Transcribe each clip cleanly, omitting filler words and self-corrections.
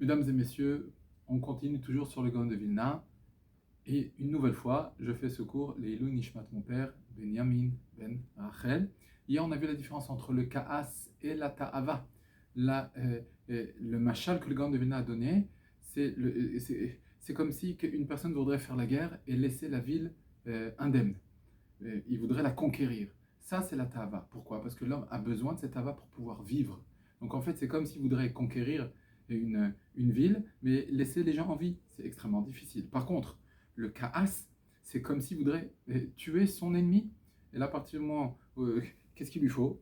Mesdames et messieurs, on continue toujours sur le Gaon de Vilna. Et une nouvelle fois, je fais ce cours, Leilou Nishmat, mon père, Benyamin Ben Rachel. Hier, on a vu la différence entre le Kaas et la Ta'ava. Le machal que le Gaon de Vilna a donné, c'est comme si une personne voudrait faire la guerre et laisser la ville indemne. Il voudrait la conquérir. Ça, c'est la Ta'ava. Pourquoi? Parce que l'homme a besoin de cette Ta'ava pour pouvoir vivre. Donc en fait, c'est comme s'il voudrait conquérir une ville, mais laisser les gens en vie. C'est extrêmement difficile. Par contre, le Ka'as, c'est comme s'il voudrait tuer son ennemi. Et là, à partir du moment qu'est-ce qu'il lui faut?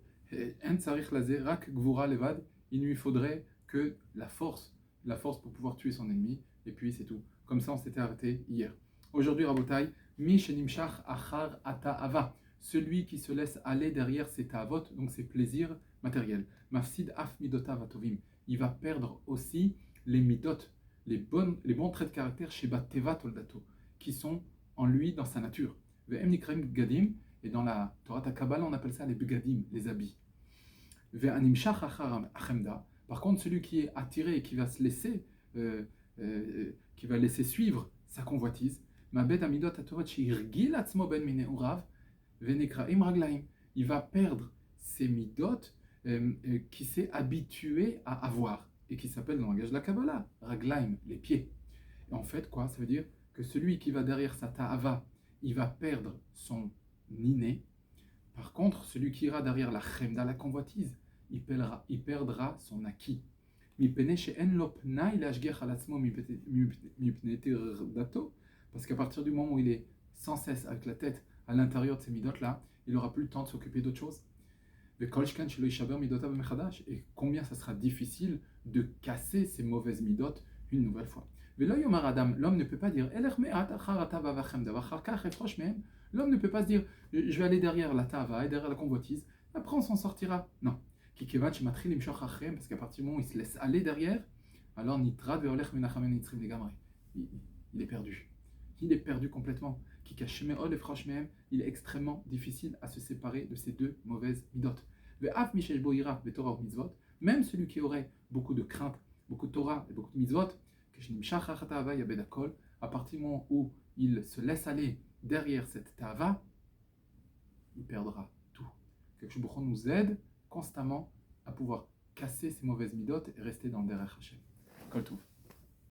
En tsarich lazer rak gvura levad. Il lui faudrait que la force pour pouvoir tuer son ennemi. Et puis c'est tout. Comme ça, on s'était arrêté hier. Aujourd'hui, Rabotai, Mi shenimshach achar ata'ava. Celui qui se laisse aller derrière ses ta'avot, donc ses plaisirs matériels. Mafsid af midotav atovim. Il va perdre aussi les midot, les bons traits de caractère chez Bateva Toldato, qui sont en lui, dans sa nature. Ve'em nikrem bgadim, et dans la Torah Kabbalah, on appelle ça les bgadim, les habits. Ve'animshach achar achemda. Par contre, celui qui est attiré et qui va se laisser, qui va laisser suivre sa convoitise, Mabed amidot atovat sheirgil atzmo ben mineurav venekraim raglaim. Il va perdre ses midot qui s'est habitué à avoir et qui s'appelle dans le langage de la Kabbalah, raglaim, les pieds. Et en fait, quoi? Ça veut dire que celui qui va derrière sa ta'ava, il va perdre son niné. Par contre, celui qui ira derrière la chemda, la convoitise, il perdra son acquis. Parce qu'à partir du moment où il est sans cesse avec la tête à l'intérieur de ces midot-là, il n'aura plus le temps de s'occuper d'autre chose. Et combien ça sera difficile de casser ces mauvaises midot une nouvelle fois. L'homme ne peut pas dire l'homme ne peut pas se dire je vais aller derrière la tava et derrière la convoitise, après on s'en sortira. Non. Parce qu'à partir du moment où il se laisse aller derrière, alors il est perdu. Il est perdu complètement. Il est extrêmement difficile à se séparer de ces deux mauvaises midot. Même celui qui aurait beaucoup de crainte, beaucoup de Torah et beaucoup de mitzvot, à partir du moment où il se laisse aller derrière cette tava, il perdra tout. Que Baruch Hu nous aide constamment à pouvoir casser ces mauvaises midot et rester dans le derech Hashem. Kol Tov.